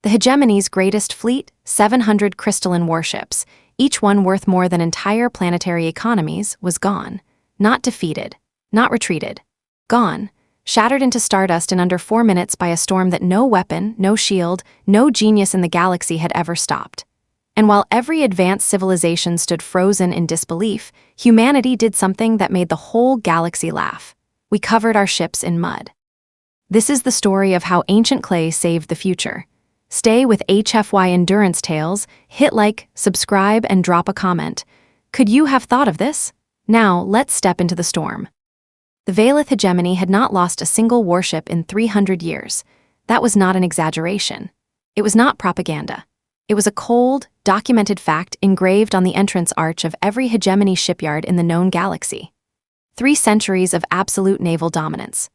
The hegemony's greatest fleet, 700 crystalline warships, each one worth more than entire planetary economies, was gone. Not defeated. Not retreated. Gone. Shattered into stardust in under 4 minutes by a storm that no weapon, no shield, no genius in the galaxy had ever stopped. And while every advanced civilization stood frozen in disbelief, humanity did something that made the whole galaxy laugh. We covered our ships in mud. This is the story of how ancient clay saved the future. Stay with HFY Endurance Tales, hit like, subscribe, and drop a comment. Could you have thought of this? Now, let's step into the storm. The Valith hegemony had not lost a single warship in 300 years. That was not an exaggeration. It was not propaganda. It was a cold, documented fact engraved on the entrance arch of every hegemony shipyard in the known galaxy. 3 centuries of absolute naval dominance.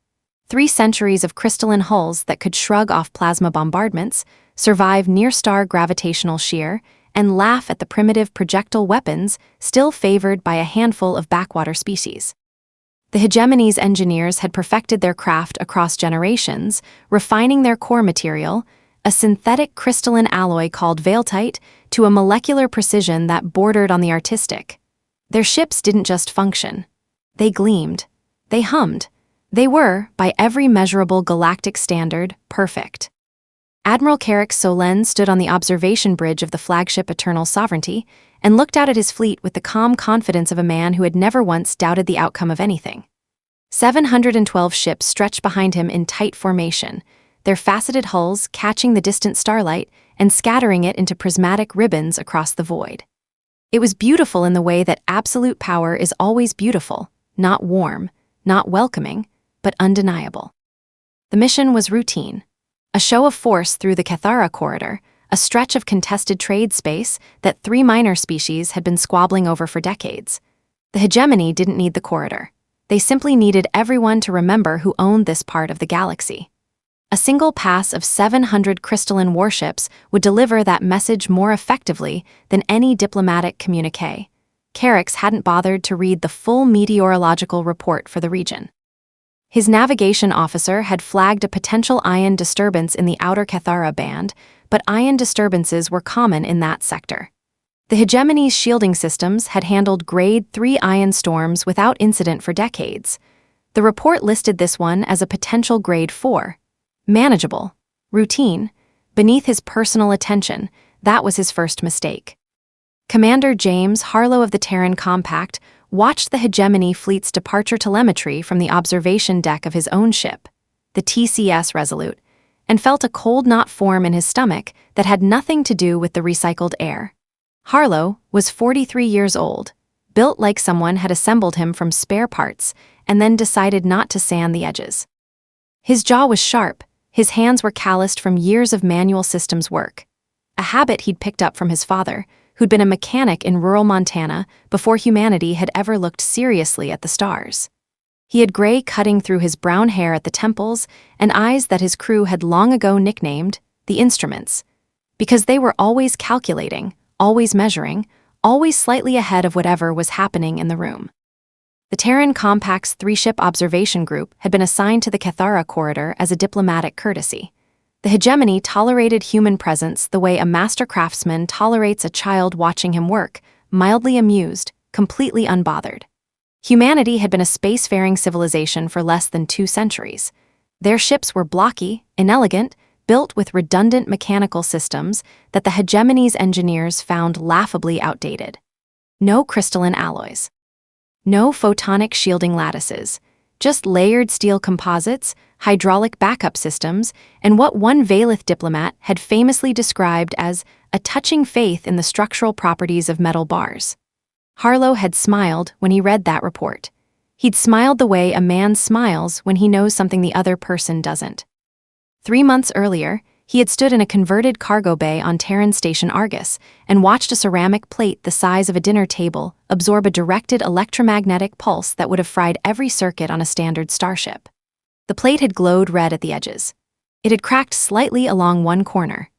3 centuries of crystalline hulls that could shrug off plasma bombardments, survive near-star gravitational shear, and laugh at the primitive projectile weapons still favored by a handful of backwater species. The hegemony's engineers had perfected their craft across generations, refining their core material, a synthetic crystalline alloy called veiltite, to a molecular precision that bordered on the artistic. Their ships didn't just function. They gleamed. They hummed. They were, by every measurable galactic standard, perfect. Admiral Carrick Solen stood on the observation bridge of the flagship Eternal Sovereignty and looked out at his fleet with the calm confidence of a man who had never once doubted the outcome of anything. 712 ships stretched behind him in tight formation, their faceted hulls catching the distant starlight and scattering it into prismatic ribbons across the void. It was beautiful in the way that absolute power is always beautiful, not warm, not welcoming, but undeniable. The mission was routine. A show of force through the Cathara corridor, a stretch of contested trade space that 3 minor species had been squabbling over for decades. The hegemony didn't need the corridor. They simply needed everyone to remember who owned this part of the galaxy. A single pass of 700 crystalline warships would deliver that message more effectively than any diplomatic communique. Carrick hadn't bothered to read the full meteorological report for the region. His navigation officer had flagged a potential ion disturbance in the outer Cathara band, but ion disturbances were common in that sector. The hegemony's shielding systems had handled Grade 3 ion storms without incident for decades. The report listed this one as a potential Grade 4. Manageable. Routine. Beneath his personal attention, that was his first mistake. Commander James Harlow of the Terran Compact watched the hegemony fleet's departure telemetry from the observation deck of his own ship, the TCS Resolute, and felt a cold knot form in his stomach that had nothing to do with the recycled air. Harlow was 43 years old, built like someone had assembled him from spare parts and then decided not to sand the edges. His jaw was sharp, his hands were calloused from years of manual systems work, a habit he'd picked up from his father, who'd been a mechanic in rural Montana before humanity had ever looked seriously at the stars. He had gray cutting through his brown hair at the temples and eyes that his crew had long ago nicknamed the instruments, because they were always calculating, always measuring, always slightly ahead of whatever was happening in the room. The Terran Compact's 3-ship observation group had been assigned to the Cathara corridor as a diplomatic courtesy. The hegemony tolerated human presence the way a master craftsman tolerates a child watching him work, mildly amused, completely unbothered. Humanity had been a spacefaring civilization for less than 2 centuries. Their ships were blocky, inelegant, built with redundant mechanical systems that the hegemony's engineers found laughably outdated. No crystalline alloys. No photonic shielding lattices. Just layered steel composites, hydraulic backup systems, and what one Valith diplomat had famously described as a touching faith in the structural properties of metal bars. Harlow had smiled when he read that report. He'd smiled the way a man smiles when he knows something the other person doesn't. 3 months earlier, he had stood in a converted cargo bay on Terran Station Argus and watched a ceramic plate the size of a dinner table absorb a directed electromagnetic pulse that would have fried every circuit on a standard starship. The plate had glowed red at the edges. It had cracked slightly along one corner.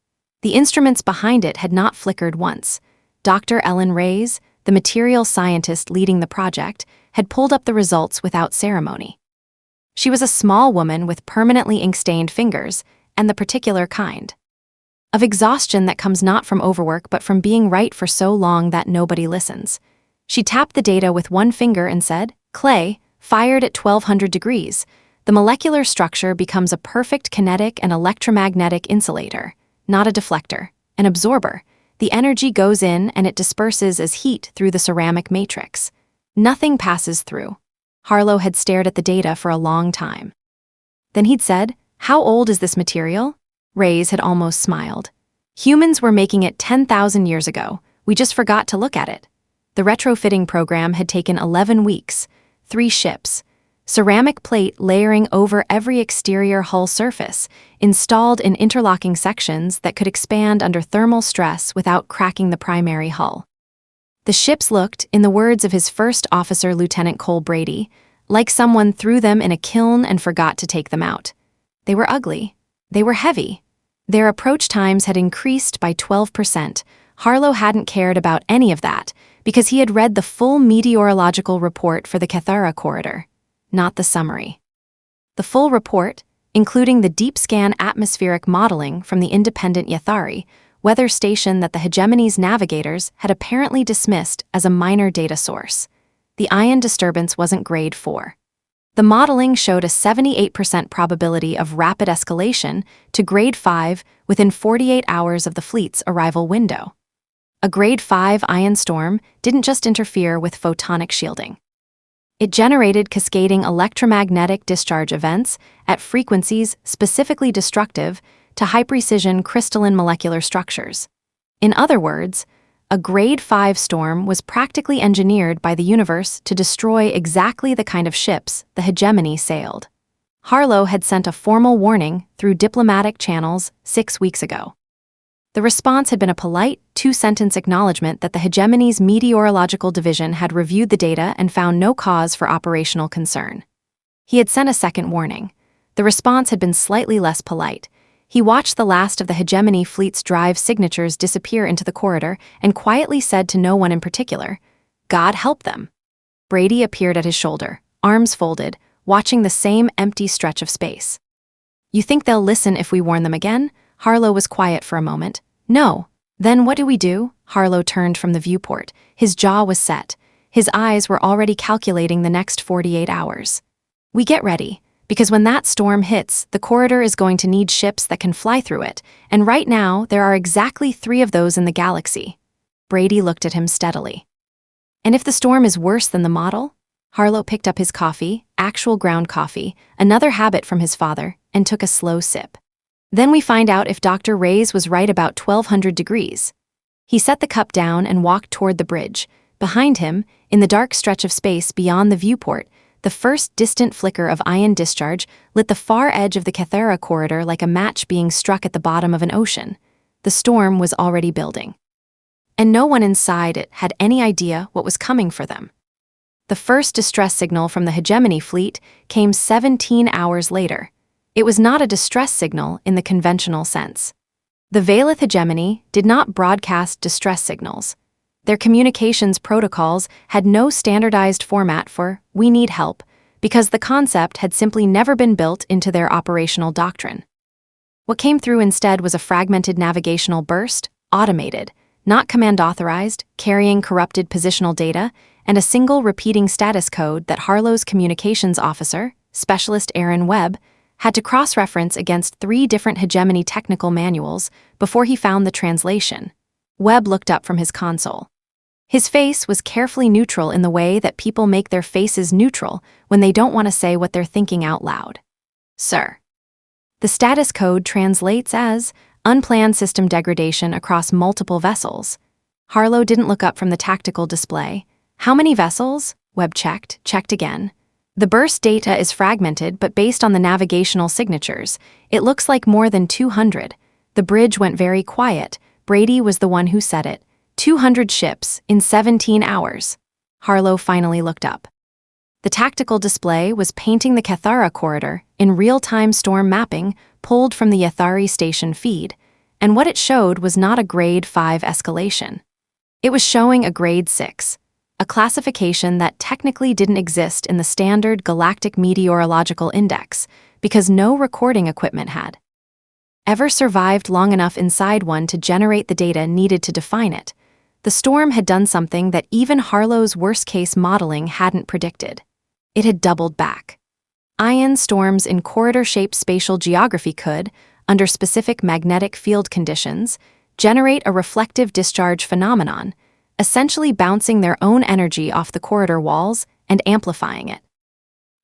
The instruments behind it had not flickered once. Dr. Ellen Reyes, the material scientist leading the project, had pulled up the results without ceremony. She was a small woman with permanently ink-stained fingers, and the particular kind. Of exhaustion that comes not from overwork but from being right for so long that nobody listens. She tapped the data with one finger and said, "Clay, fired at 1200 degrees. The molecular structure becomes a perfect kinetic and electromagnetic insulator, not a deflector, an absorber. The energy goes in and it disperses as heat through the ceramic matrix. Nothing passes through." Harlow had stared at the data for a long time. Then he'd said, "How old is this material?" Reyes had almost smiled. "Humans were making it 10,000 years ago. We just forgot to look at it." The retrofitting program had taken 11 weeks, 3 ships, ceramic plate layering over every exterior hull surface, installed in interlocking sections that could expand under thermal stress without cracking the primary hull. The ships looked, in the words of his first officer, Lieutenant Cole Brady, like someone threw them in a kiln and forgot to take them out. They were ugly. They were heavy. Their approach times had increased by 12%. Harlow hadn't cared about any of that because he had read the full meteorological report for the Cathara corridor, not the summary. The full report, including the deep scan atmospheric modeling from the independent Yathari weather station that the Hegemony's navigators had apparently dismissed as a minor data source. The ion disturbance wasn't grade 4. The modeling showed a 78% probability of rapid escalation to grade 5 within 48 hours of the fleet's arrival window. A grade 5 ion storm didn't just interfere with photonic shielding. It generated cascading electromagnetic discharge events at frequencies specifically destructive to high-precision crystalline molecular structures. In other words, a grade 5 storm was practically engineered by the universe to destroy exactly the kind of ships the Hegemony sailed. Harlow had sent a formal warning through diplomatic channels 6 weeks ago. The response had been a polite, 2-sentence acknowledgement that the Hegemony's meteorological division had reviewed the data and found no cause for operational concern. He had sent a second warning. The response had been slightly less polite. He watched the last of the Hegemony fleet's drive signatures disappear into the corridor and quietly said to no one in particular, "God help them." Brady appeared at his shoulder, arms folded, watching the same empty stretch of space. "You think they'll listen if we warn them again?" Harlow was quiet for a moment. "No." "Then what do we do?" Harlow turned from the viewport. His jaw was set. His eyes were already calculating the next 48 hours. "We get ready. Because when that storm hits, the corridor is going to need ships that can fly through it, and right now there are exactly 3 of those in the galaxy." Brady looked at him steadily. "And if the storm is worse than the model?" Harlow picked up his coffee, actual ground coffee, another habit from his father, and took a slow sip. "Then we find out if Dr. Reyes was right about 1200 degrees. He set the cup down and walked toward the bridge. Behind him, in the dark stretch of space beyond the viewport, the first distant flicker of ion discharge lit the far edge of the Cathara corridor like a match being struck at the bottom of an ocean. The storm was already building. And no one inside it had any idea what was coming for them. The first distress signal from the Hegemony fleet came 17 hours later. It was not a distress signal in the conventional sense. The Valeth Hegemony did not broadcast distress signals. Their communications protocols had no standardized format for "we need help," because the concept had simply never been built into their operational doctrine. What came through instead was a fragmented navigational burst, automated, not command-authorized, carrying corrupted positional data, and a single repeating status code that Harlow's communications officer, Specialist Aaron Webb, had to cross-reference against 3 different Hegemony technical manuals before he found the translation. Webb looked up from his console. His face was carefully neutral in the way that people make their faces neutral when they don't want to say what they're thinking out loud. "Sir." The status code translates as unplanned system degradation across multiple vessels. Harlow didn't look up from the tactical display. "How many vessels?" Webb checked again. "The burst data is fragmented, but based on the navigational signatures, it looks like more than 200. The bridge went very quiet. Brady was the one who said it. 200 ships in 17 hours. Harlow finally looked up. The tactical display was painting the Cathara corridor in real-time storm mapping pulled from the Yathari station feed, and what it showed was not a grade 5 escalation. It was showing a grade 6, a classification that technically didn't exist in the standard Galactic Meteorological Index because no recording equipment had. ever survived long enough inside one to generate the data needed to define it. The storm had done something that even Harlow's worst-case modeling hadn't predicted. It had doubled back. Ion storms in corridor-shaped spatial geography could, under specific magnetic field conditions, generate a reflective discharge phenomenon, essentially bouncing their own energy off the corridor walls and amplifying it.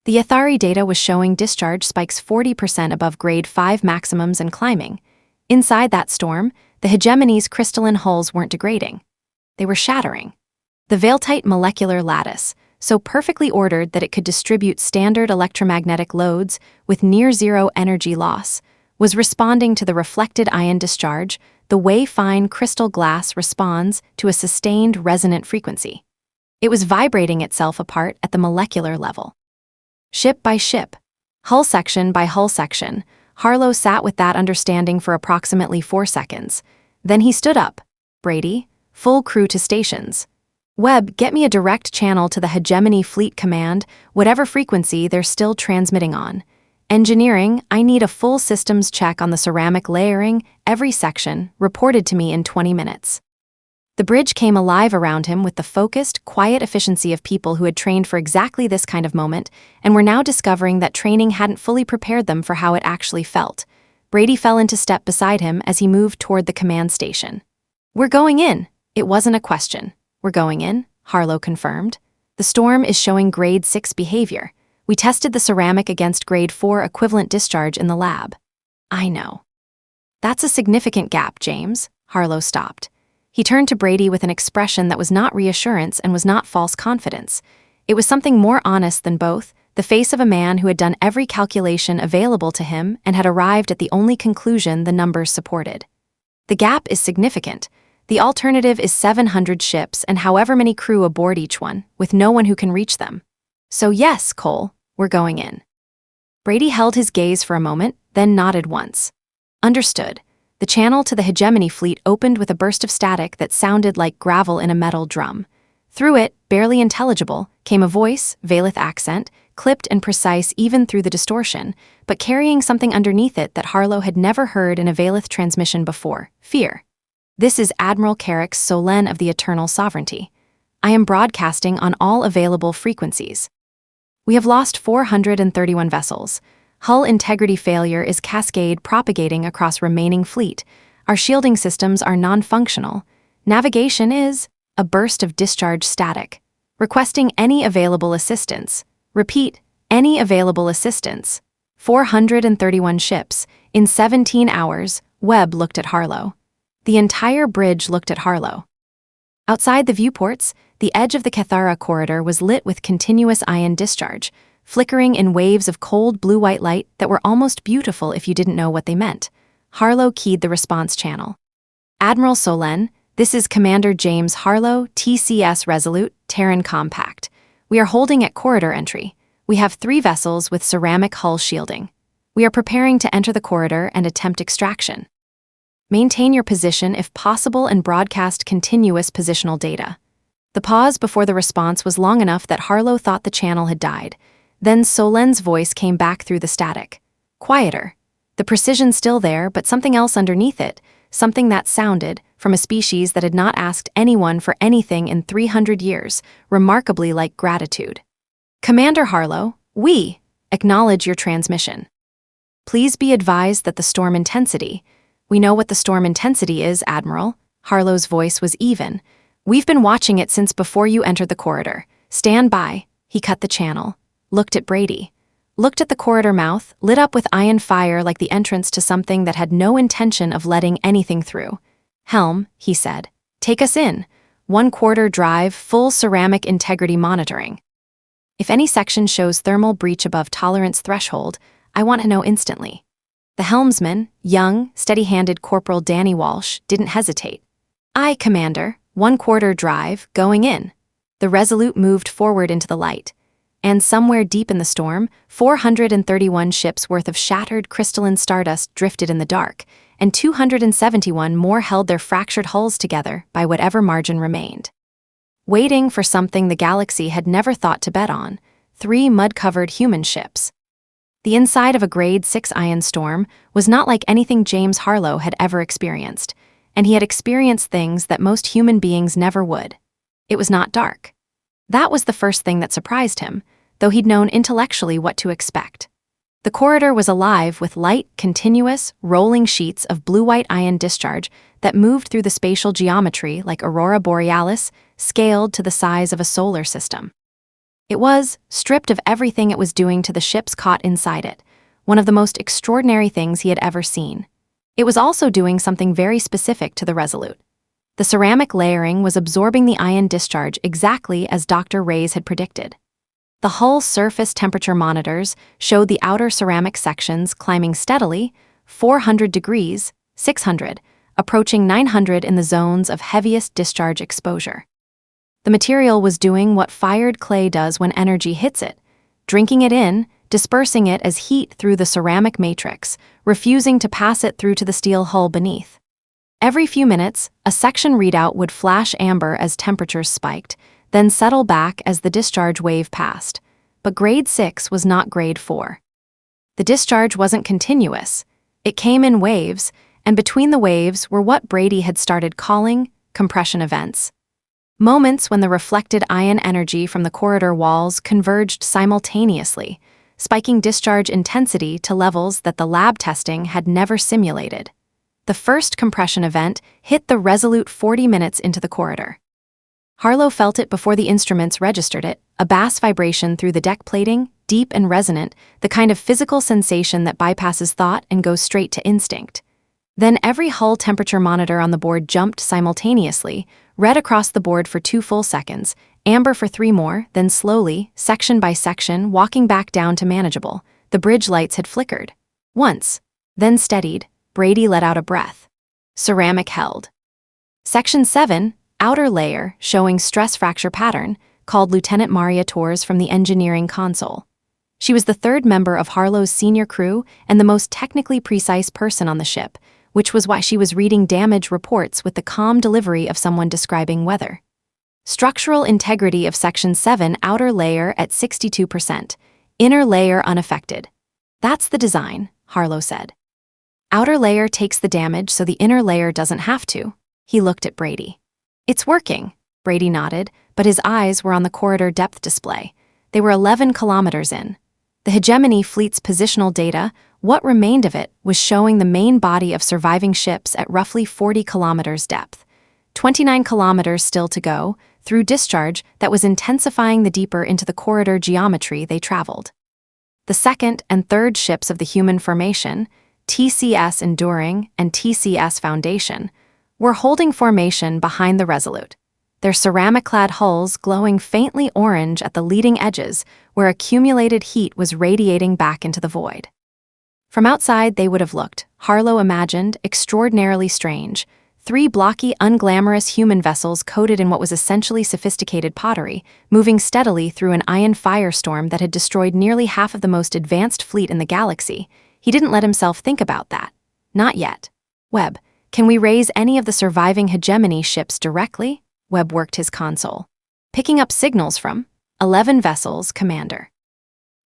The Athari data was showing discharge spikes 40% above grade 5 maximums and climbing. Inside that storm, the hegemony's crystalline hulls weren't degrading. They were shattering. The Veiltite molecular lattice, so perfectly ordered that it could distribute standard electromagnetic loads with near-zero energy loss, was responding to the reflected ion discharge the way fine crystal glass responds to a sustained resonant frequency. It was vibrating itself apart at the molecular level. Ship by ship, hull section by hull section, Harlow sat with that understanding for approximately 4 seconds. Then he stood up. Brady, full crew to stations. Webb, get me a direct channel to the Hegemony Fleet Command, whatever frequency they're still transmitting on. Engineering, I need a full systems check on the ceramic layering, every section, reported to me in 20 minutes. The bridge came alive around him with the focused, quiet efficiency of people who had trained for exactly this kind of moment and were now discovering that training hadn't fully prepared them for how it actually felt. Brady fell into step beside him as he moved toward the command station. "We're going in." It wasn't a question. "We're going in," Harlow confirmed. "The storm is showing grade 6 behavior. We tested the ceramic against grade 4 equivalent discharge in the lab." "I know." "That's a significant gap, James." Harlow stopped. He turned to Brady with an expression that was not reassurance and was not false confidence. It was something more honest than both, the face of a man who had done every calculation available to him and had arrived at the only conclusion the numbers supported. "The gap is significant. The alternative is 700 ships and however many crew aboard each one, with no one who can reach them. So yes, Cole, we're going in." Brady held his gaze for a moment, then nodded once. "Understood." The channel to the Hegemony fleet opened with a burst of static that sounded like gravel in a metal drum. Through it, barely intelligible, came a voice, Veilith accent, clipped and precise even through the distortion, but carrying something underneath it that Harlow had never heard in a Veilith transmission before: fear. "This is Admiral Carrick's Solen of the Eternal Sovereignty. I am broadcasting on all available frequencies. We have lost 431 vessels. Hull integrity failure is cascade propagating across remaining fleet. Our shielding systems are non-functional. Navigation is..." A burst of discharge static. "Requesting any available assistance. Repeat, any available assistance. 431 ships. In 17 hours, Webb looked at Harlow. The entire bridge looked at Harlow. Outside the viewports, the edge of the Cathara corridor was lit with continuous ion discharge, flickering in waves of cold blue-white light that were almost beautiful if you didn't know what they meant. Harlow keyed the response channel. "Admiral Solen, this is Commander James Harlow, TCS Resolute, Terran Compact. We are holding at corridor entry. We have 3 vessels with ceramic hull shielding. We are preparing to enter the corridor and attempt extraction. Maintain your position if possible and broadcast continuous positional data." The pause before the response was long enough that Harlow thought the channel had died. Then Solen's voice came back through the static. Quieter. The precision still there, but something else underneath it, something that sounded, from a species that had not asked anyone for anything in 300 years, remarkably like gratitude. "Commander Harlow, we acknowledge your transmission. Please be advised that the storm intensity..." "We know what the storm intensity is, Admiral." Harlow's voice was even. "We've been watching it since before you entered the corridor. Stand by." He cut the channel. Looked at Brady. Looked at the corridor mouth, lit up with ion fire like the entrance to something that had no intention of letting anything through. "Helm," he said. "Take us in. 1/4 drive, full ceramic integrity monitoring. If any section shows thermal breach above tolerance threshold, I want to know instantly." The helmsman, young, steady-handed Corporal Danny Walsh, didn't hesitate. "Aye, Commander, 1/4 drive, going in." The Resolute moved forward into the light. And somewhere deep in the storm, 431 ships worth of shattered crystalline stardust drifted in the dark, and 271 more held their fractured hulls together by whatever margin remained. Waiting for something the galaxy had never thought to bet on, 3 mud-covered human ships. The inside of a Grade 6 ion storm was not like anything James Harlow had ever experienced, and he had experienced things that most human beings never would. It was not dark. That was the first thing that surprised him, though he'd known intellectually what to expect. The corridor was alive with light, continuous, rolling sheets of blue-white ion discharge that moved through the spatial geometry like aurora borealis, scaled to the size of a solar system. It was, stripped of everything it was doing to the ships caught inside it, one of the most extraordinary things he had ever seen. It was also doing something very specific to the Resolute. The ceramic layering was absorbing the ion discharge exactly as Dr. Reyes had predicted. The hull surface temperature monitors showed the outer ceramic sections climbing steadily, 400 degrees, 600, approaching 900 in the zones of heaviest discharge exposure. The material was doing what fired clay does when energy hits it, drinking it in, dispersing it as heat through the ceramic matrix, refusing to pass it through to the steel hull beneath. Every few minutes, a section readout would flash amber as temperatures spiked, then settle back as the discharge wave passed. But Grade 6 was not Grade 4. The discharge wasn't continuous. It came in waves, and between the waves were what Brady had started calling compression events. Moments when the reflected ion energy from the corridor walls converged simultaneously, spiking discharge intensity to levels that the lab testing had never simulated. The first compression event hit the Resolute 40 minutes into the corridor. Harlow felt it before the instruments registered it, a bass vibration through the deck plating, deep and resonant, the kind of physical sensation that bypasses thought and goes straight to instinct. Then every hull temperature monitor on the board jumped simultaneously, red across the board for 2 full seconds, amber for 3 more, then slowly, section by section, walking back down to manageable. The bridge lights had flickered. Once, then steadied. Brady let out a breath. Ceramic held. Section 7, outer layer, showing stress fracture pattern, called Lieutenant Maria Torres from the engineering console. She was the 3rd member of Harlow's senior crew and the most technically precise person on the ship, which was why she was reading damage reports with the calm delivery of someone describing weather. Structural integrity of Section 7 outer layer at 62%, inner layer unaffected. That's the design, Harlow said. Outer layer takes the damage so the inner layer doesn't have to. He looked at Brady. It's working, Brady nodded, but his eyes were on the corridor depth display. They were 11 kilometers in. The hegemony fleet's positional data, what remained of it, was showing the main body of surviving ships at roughly 40 kilometers depth. 29 kilometers still to go, through discharge that was intensifying the deeper into the corridor geometry they traveled. The 2nd and 3rd ships of the human formation, TCS Enduring and TCS Foundation, were holding formation behind the Resolute, their ceramic-clad hulls glowing faintly orange at the leading edges where accumulated heat was radiating back into the void. From outside they would have looked, Harlow imagined, extraordinarily strange. 3 blocky, unglamorous human vessels coated in what was essentially sophisticated pottery, moving steadily through an ion firestorm that had destroyed nearly half of the most advanced fleet in the galaxy. He didn't let himself think about that. Not yet. Webb, can we raise any of the surviving hegemony ships directly? Webb worked his console. Picking up signals from 11 vessels, Commander.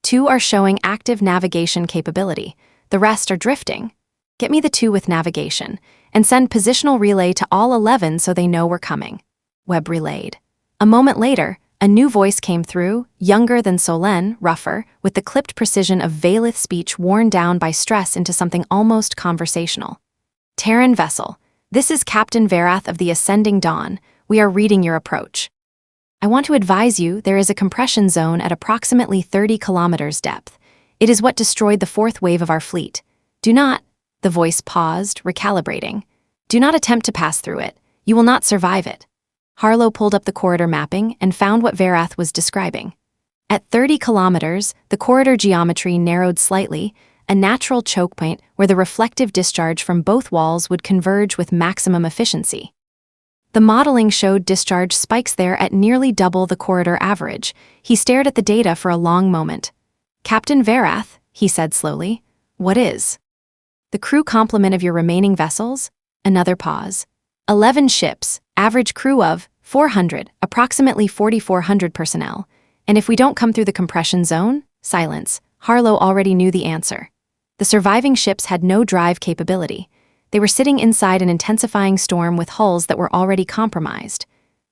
2 are showing active navigation capability. The rest are drifting. Get me the 2 with navigation, and send positional relay to all 11 so they know we're coming. Webb relayed. A moment later, a new voice came through, younger than Solène, rougher, with the clipped precision of Valith speech worn down by stress into something almost conversational. Terran vessel, this is Captain Verath of the Ascending Dawn. We are reading your approach. I want to advise you there is a compression zone at approximately 30 kilometers depth. It is what destroyed the 4th wave of our fleet. Do not, the voice paused, recalibrating. Do not attempt to pass through it. You will not survive it. Harlow pulled up the corridor mapping and found what Verath was describing. At 30 kilometers, the corridor geometry narrowed slightly, a natural choke point where the reflective discharge from both walls would converge with maximum efficiency. The modeling showed discharge spikes there at nearly double the corridor average. He stared at the data for a long moment. Captain Verath, he said slowly, what is? The crew complement of your remaining vessels? Another pause. 11 ships, average crew of 400, approximately 4,400 personnel. And if we don't come through the compression zone? Silence. Harlow already knew the answer. The surviving ships had no drive capability. They were sitting inside an intensifying storm with hulls that were already compromised.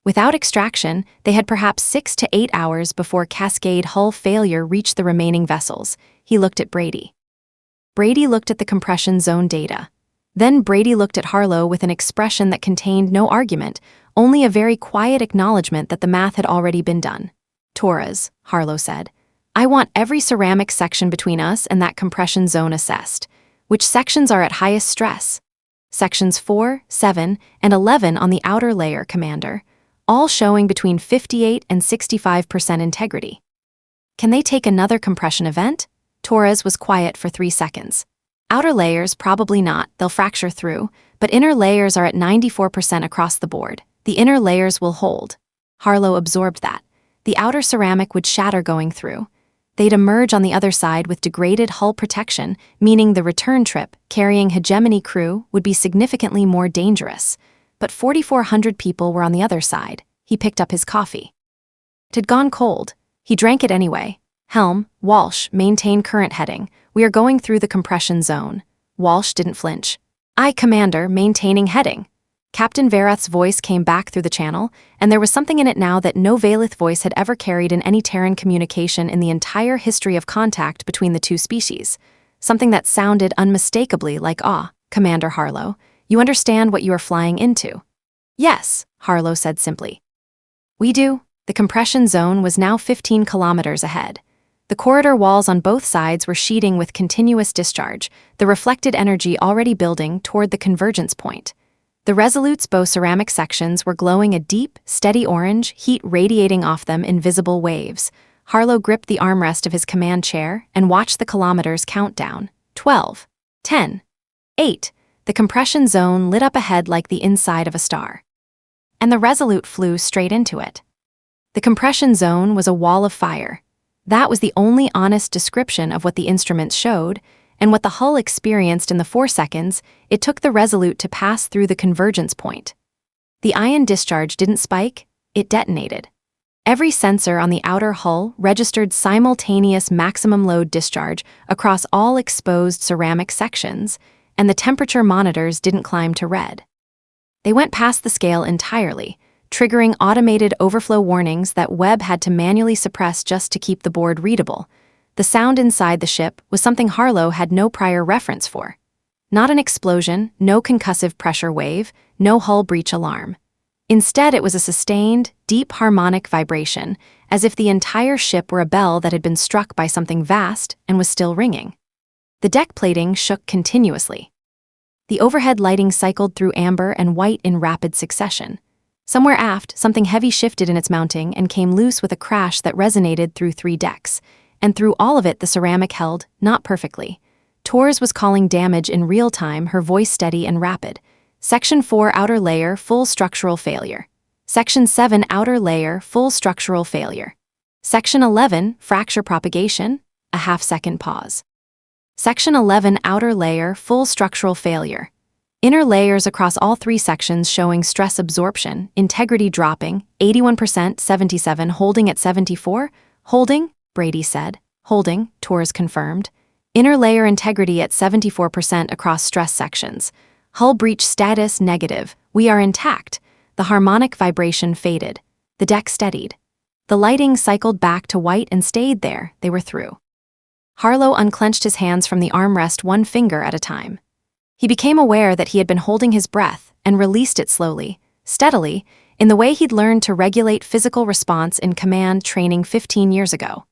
Without extraction, they had perhaps 6 to 8 hours before cascade hull failure reached the remaining vessels. He looked at Brady. Brady looked at the compression zone data. Then Brady looked at Harlow with an expression that contained no argument, only a very quiet acknowledgement that the math had already been done. "Torres," Harlow said, "I want every ceramic section between us and that compression zone assessed. Which sections are at highest stress?" "Sections 4, 7, and 11 on the outer layer, Commander, all showing between 58 and 65% integrity." "Can they take another compression event?" Torres was quiet for 3 seconds. "Outer layers, probably not, they'll fracture through, but inner layers are at 94% across the board. The inner layers will hold." Harlow absorbed that. The outer ceramic would shatter going through. They'd emerge on the other side with degraded hull protection, meaning the return trip, carrying hegemony crew, would be significantly more dangerous. But 4,400 people were on the other side. He picked up his coffee. It had gone cold. He drank it anyway. "Helm, Walsh, maintain current heading. We are going through the compression zone." Walsh didn't flinch. "Aye, Commander, maintaining heading." Captain Verath's voice came back through the channel, and there was something in it now that no Valith voice had ever carried in any Terran communication in the entire history of contact between the two species. Something that sounded unmistakably like awe. "Commander Harlow, you understand what you are flying into?" "Yes," Harlow said simply. "We do." The compression zone was now 15 kilometers ahead. The corridor walls on both sides were sheeting with continuous discharge, the reflected energy already building toward the convergence point. The Resolute's bow-ceramic sections were glowing a deep, steady orange, heat radiating off them in visible waves. Harlow gripped the armrest of his command chair and watched the kilometers count down. 12, 10, 8. The compression zone lit up ahead like the inside of a star. And the Resolute flew straight into it. The compression zone was a wall of fire. That was the only honest description of what the instruments showed, and what the hull experienced in the 4 seconds it took the Resolute to pass through the convergence point. The ion discharge didn't spike, it detonated. Every sensor on the outer hull registered simultaneous maximum load discharge across all exposed ceramic sections, and the temperature monitors didn't climb to red. They went past the scale entirely, triggering automated overflow warnings that Webb had to manually suppress just to keep the board readable. The sound inside the ship was something Harlow had no prior reference for. Not an explosion, no concussive pressure wave, no hull breach alarm. Instead, it was a sustained, deep harmonic vibration, as if the entire ship were a bell that had been struck by something vast and was still ringing. The deck plating shook continuously. The overhead lighting cycled through amber and white in rapid succession. Somewhere aft, something heavy shifted in its mounting and came loose with a crash that resonated through 3 decks. And through all of it the ceramic held, not perfectly. Torres was calling damage in real time, her voice steady and rapid. "Section 4 outer layer, full structural failure. Section 7 outer layer, full structural failure. Section 11, fracture propagation." A half-second pause. "Section 11 outer layer, full structural failure. Inner layers across all 3 sections showing stress absorption, integrity dropping, 81%, 77, holding at 74, holding," Brady said. "Holding," Torres confirmed. "Inner layer integrity at 74% across stress sections. Hull breach status negative. We are intact." The harmonic vibration faded. The deck steadied. The lighting cycled back to white and stayed there. They were through. Harlow unclenched his hands from the armrest, one finger at a time. He became aware that he had been holding his breath and released it slowly, steadily, in the way he'd learned to regulate physical response in command training 15 years ago.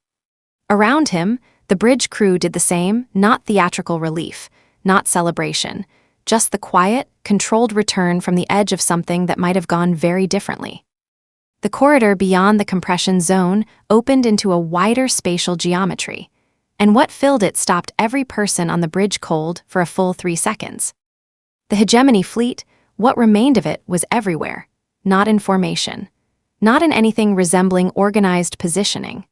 Around him, the bridge crew did the same, not theatrical relief, not celebration, just the quiet, controlled return from the edge of something that might have gone very differently. The corridor beyond the compression zone opened into a wider spatial geometry, and what filled it stopped every person on the bridge cold for a full 3 seconds. The hegemony fleet, what remained of it, was everywhere, not in formation, not in anything resembling organized positioning.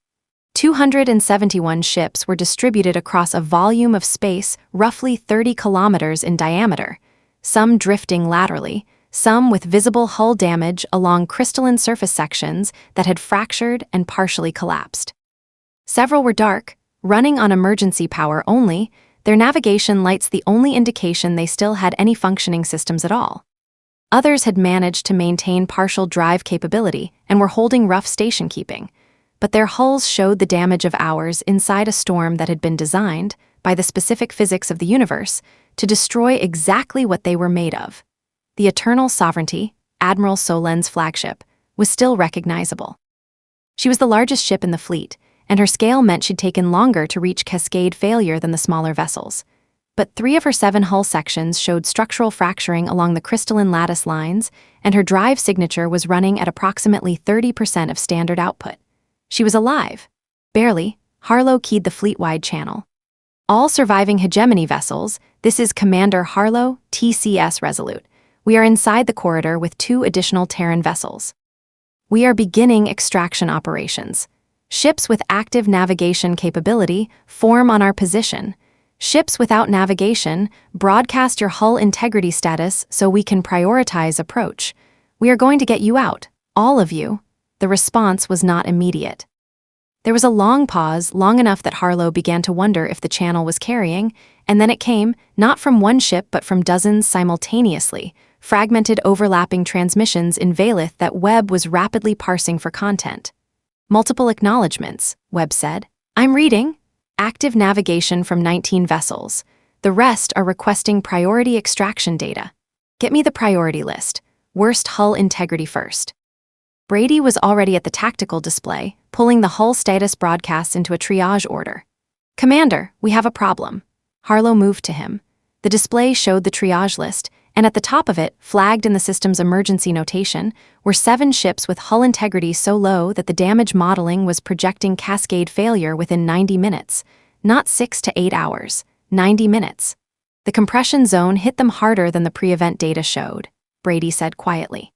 271 ships were distributed across a volume of space roughly 30 kilometers in diameter, some drifting laterally, some with visible hull damage along crystalline surface sections that had fractured and partially collapsed. Several were dark, running on emergency power only, their navigation lights the only indication they still had any functioning systems at all. Others had managed to maintain partial drive capability and were holding rough station keeping, but their hulls showed the damage of hours inside a storm that had been designed, by the specific physics of the universe, to destroy exactly what they were made of. The Eternal Sovereignty, Admiral Solen's flagship, was still recognizable. She was the largest ship in the fleet, and her scale meant she'd taken longer to reach cascade failure than the smaller vessels. But 3 of her 7 hull sections showed structural fracturing along the crystalline lattice lines, and her drive signature was running at approximately 30% of standard output. She was alive. Barely. Harlow keyed the fleet-wide channel. All surviving hegemony vessels, this is Commander Harlow, TCS Resolute. We are inside the corridor with 2 additional Terran vessels. We are beginning extraction operations. Ships with active navigation capability form on our position. Ships without navigation, broadcast your hull integrity status so we can prioritize approach. We are going to get you out, all of you. The response was not immediate. There was a long pause, long enough that Harlow began to wonder if the channel was carrying, and then it came, not from one ship but from dozens simultaneously, fragmented overlapping transmissions in Valith that Webb was rapidly parsing for content. Multiple acknowledgements, Webb said. I'm reading. Active navigation from 19 vessels. The rest are requesting priority extraction data. Get me the priority list. Worst hull integrity first. Brady was already at the tactical display, pulling the hull status broadcasts into a triage order. Commander, we have a problem. Harlow moved to him. The display showed the triage list, and at the top of it, flagged in the system's emergency notation, were 7 ships with hull integrity so low that the damage modeling was projecting cascade failure within 90 minutes. Not 6 to 8 hours, 90 minutes. The compression zone hit them harder than the pre-event data showed, Brady said quietly.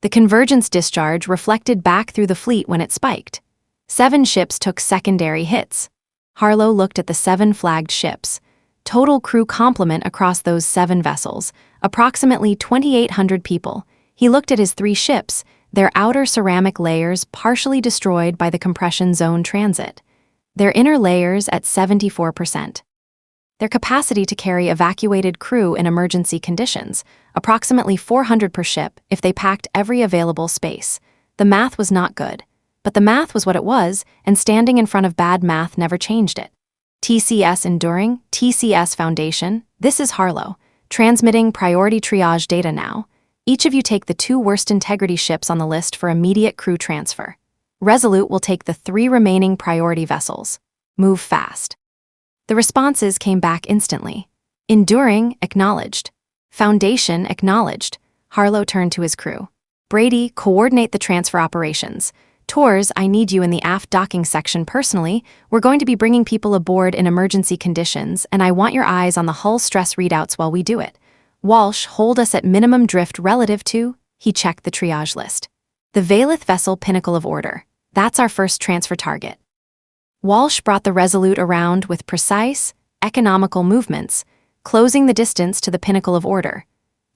The convergence discharge reflected back through the fleet when it spiked. 7 ships took secondary hits. Harlow looked at the 7 flagged ships. Total crew complement across those 7 vessels, approximately 2,800 people. He looked at his 3 ships, their outer ceramic layers partially destroyed by the compression zone transit, their inner layers at 74%. Their capacity to carry evacuated crew in emergency conditions, approximately 400 per ship if they packed every available space. The math was not good, but the math was what it was, and standing in front of bad math never changed it. TCS Enduring, TCS Foundation, this is Harlow, transmitting priority triage data now. Each of you take the 2 worst integrity ships on the list for immediate crew transfer. Resolute will take the 3 remaining priority vessels. Move fast. The responses came back instantly. Enduring, acknowledged. Foundation, acknowledged. Harlow turned to his crew. Brady, coordinate the transfer operations. Tours, I need you in the aft docking section personally. We're going to be bringing people aboard in emergency conditions, and I want your eyes on the hull stress readouts while we do it. Walsh, hold us at minimum drift relative to, he checked the triage list. The Valith vessel Pinnacle of Order. That's our first transfer target. Walsh brought the Resolute around with precise, economical movements, closing the distance to the Pinnacle of Order.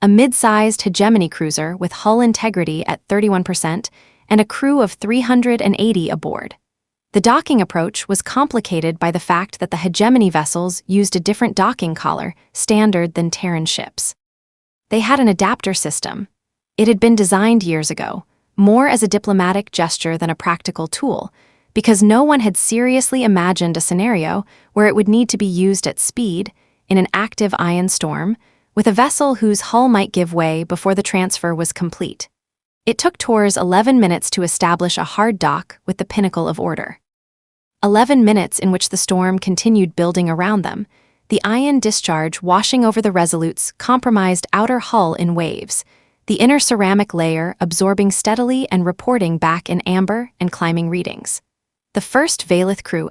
A mid-sized hegemony cruiser with hull integrity at 31% and a crew of 380 aboard. The docking approach was complicated by the fact that the hegemony vessels used a different docking collar, standard than Terran ships. They had an adapter system. It had been designed years ago, more as a diplomatic gesture than a practical tool, because no one had seriously imagined a scenario where it would need to be used at speed, in an active ion storm, with a vessel whose hull might give way before the transfer was complete. It took Tours 11 minutes to establish a hard dock with the Pinnacle of Order. 11 minutes in which the storm continued building around them, the ion discharge washing over the Resolute's compromised outer hull in waves, the inner ceramic layer absorbing steadily and reporting back in amber and climbing readings. The first Valith crew,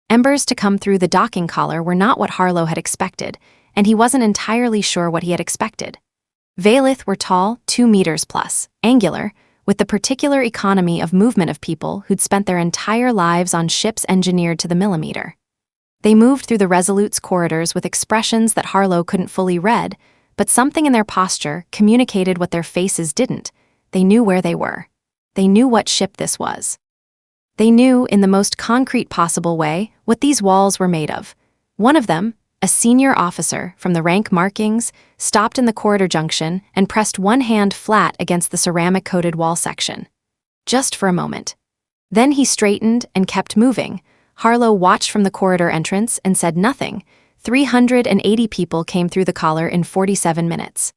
Embers to come through the docking collar were not what Harlow had expected, and he wasn't entirely sure what he had expected. Valith were tall, 2 meters plus, angular, with the particular economy of movement of people who'd spent their entire lives on ships engineered to the millimeter. They moved through the Resolute's corridors with expressions that Harlow couldn't fully read, but something in their posture communicated what their faces didn't. They knew where they were. They knew what ship this was. They knew, in the most concrete possible way, what these walls were made of. One of them, a senior officer from the rank markings, stopped in the corridor junction and pressed one hand flat against the ceramic-coated wall section. Just for a moment. Then he straightened and kept moving. Harlow watched from the corridor entrance and said nothing. 380 people came through the collar in 47 minutes.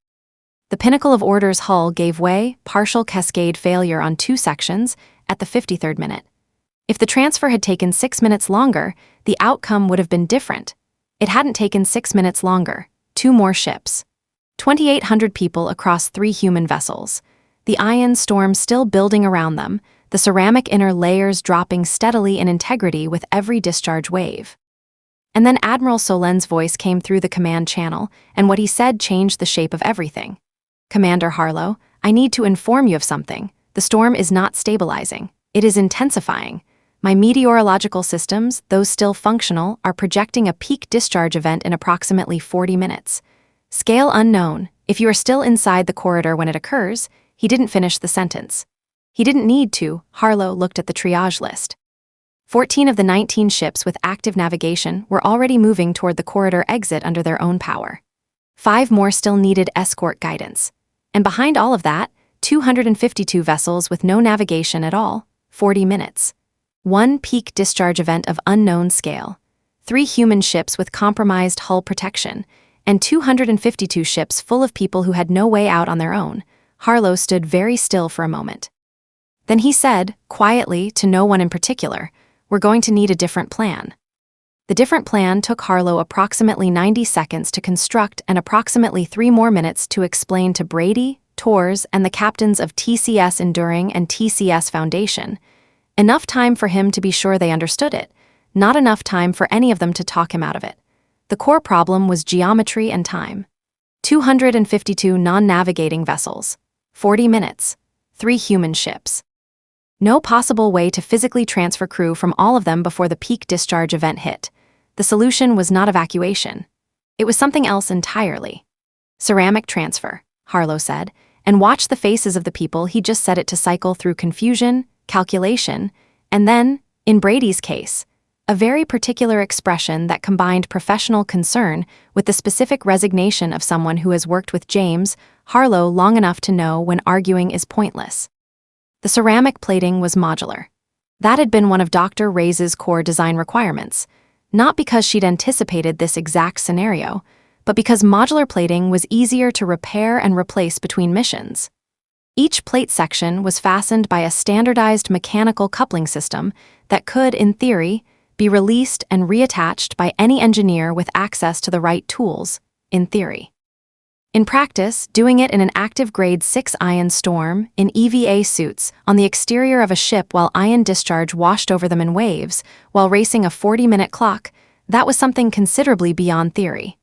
The pinnacle of order's hull gave way, partial cascade failure on 2 sections, at the 53rd minute. If the transfer had taken 6 minutes longer, the outcome would have been different. It hadn't taken 6 minutes longer. 2 more ships. 2,800 people across 3 human vessels. The ion storm still building around them, the ceramic inner layers dropping steadily in integrity with every discharge wave. And then Admiral Solen's voice came through the command channel, and what he said changed the shape of everything. "Commander Harlow, I need to inform you of something. The storm is not stabilizing. It is intensifying. My meteorological systems, those still functional, are projecting a peak discharge event in approximately 40 minutes. Scale unknown. If you are still inside the corridor when it occurs," he didn't finish the sentence. He didn't need to. Harlow looked at the triage list. 14 of the 19 ships with active navigation were already moving toward the corridor exit under their own power. 5 more still needed escort guidance. And behind all of that, 252 vessels with no navigation at all, 40 minutes. 1 peak discharge event of unknown scale. 3 human ships with compromised hull protection, and 252 ships full of people who had no way out on their own. Harlow stood very still for a moment. Then he said, quietly, to no one in particular, "We're going to need a different plan." The different plan took Harlow approximately 90 seconds to construct and approximately 3 more minutes to explain to Brady, Torres, and the captains of TCS Enduring and TCS Foundation. Enough time for him to be sure they understood it, not enough time for any of them to talk him out of it. The core problem was geometry and time. 252 non-navigating vessels. 40 minutes. 3 human ships. No possible way to physically transfer crew from all of them before the peak discharge event hit. The solution was not evacuation. It was something else entirely. Ceramic transfer, Harlow said, and watched the faces of the people he just said it to cycle through confusion, calculation, and then, in Brady's case, a very particular expression that combined professional concern with the specific resignation of someone who has worked with James Harlow long enough to know when arguing is pointless. The ceramic plating was modular. That had been one of Dr. Reyes' core design requirements, not because she'd anticipated this exact scenario, but because modular plating was easier to repair and replace between missions. Each plate section was fastened by a standardized mechanical coupling system that could, in theory, be released and reattached by any engineer with access to the right tools, in theory. In practice, doing it in an active grade 6 ion storm, in EVA suits, on the exterior of a ship while ion discharge washed over them in waves, while racing a 40-minute clock, that was something considerably beyond theory.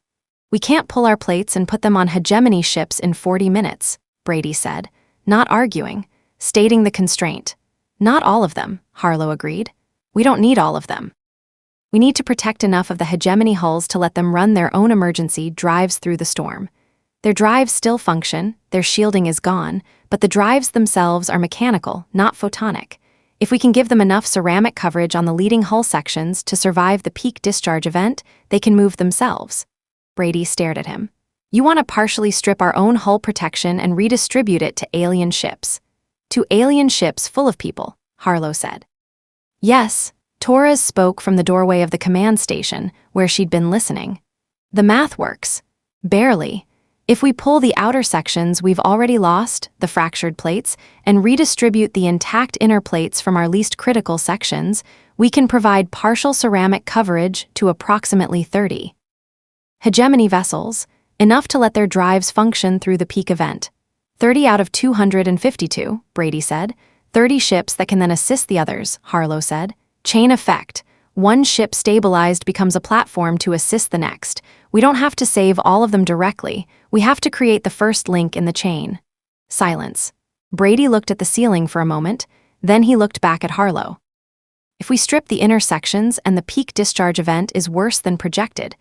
"We can't pull our plates and put them on hegemony ships in 40 minutes, Brady said, not arguing, stating the constraint. "Not all of them," Harlow agreed. "We don't need all of them. We need to protect enough of the hegemony hulls to let them run their own emergency drives through the storm. Their drives still function, their shielding is gone, but the drives themselves are mechanical, not photonic. If we can give them enough ceramic coverage on the leading hull sections to survive the peak discharge event, they can move themselves." Brady stared at him. "You want to partially strip our own hull protection and redistribute it to alien ships." "To alien ships full of people," Harlow said. "Yes," Torres spoke from the doorway of the command station, where she'd been listening. "The math works. Barely. If we pull the outer sections we've already lost, the fractured plates, and redistribute the intact inner plates from our least critical sections, we can provide partial ceramic coverage to approximately 30 hegemony vessels, enough to let their drives function through the peak event. 30 out of 252, Brady said. 30 ships that can then assist the others, Harlow said. Chain effect. One ship stabilized becomes a platform to assist the next. We don't have to save all of them directly. We have to create the first link in the chain." Silence. Brady looked at the ceiling for a moment, then he looked back at Harlow. "If we strip the inner sections and the peak discharge event is worse than projected,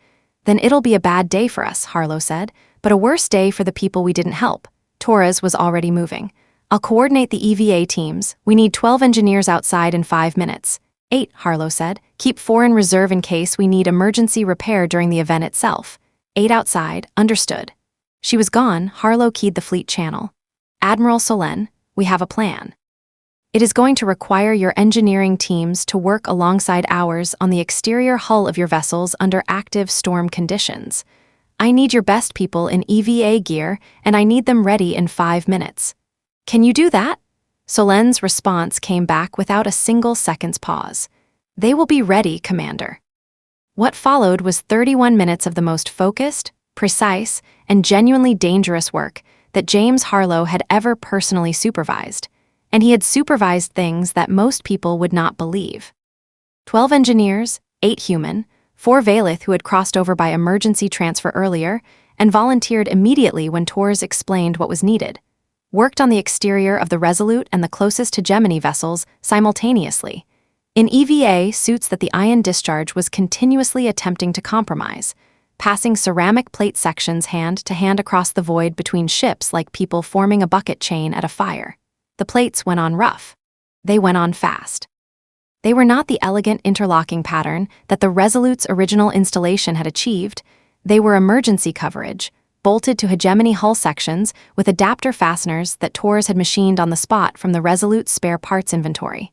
then it'll be a bad day for us," Harlow said, "but a worse day for the people we didn't help." Torres was already moving. I'll coordinate the EVA teams. We need 12 engineers outside in 5 minutes. 8, Harlow said. Keep 4 in reserve in case we need emergency repair during the event itself. 8 outside, understood. She was gone. Harlow keyed the fleet channel. Admiral Solen, we have a plan. It is going to require your engineering teams to work alongside ours on the exterior hull of your vessels under active storm conditions. I need your best people in EVA gear, and I need them ready in 5 minutes. Can you do that? Solen's response came back without a single second's pause. They will be ready, Commander. What followed was 31 minutes of the most focused, precise, and genuinely dangerous work that James Harlow had ever personally supervised, and he had supervised things that most people would not believe. 12 engineers, 8 human, 4 Valith who had crossed over by emergency transfer earlier and volunteered immediately when Tors explained what was needed, worked on the exterior of the Resolute and the closest hegemony vessels simultaneously, in EVA suits that the ion discharge was continuously attempting to compromise, passing ceramic plate sections hand to hand across the void between ships like people forming a bucket chain at a fire. The plates went on rough. They went on fast. They were not the elegant interlocking pattern that the Resolute's original installation had achieved. They were emergency coverage, bolted to hegemony hull sections with adapter fasteners that Tors had machined on the spot from the Resolute's spare parts inventory.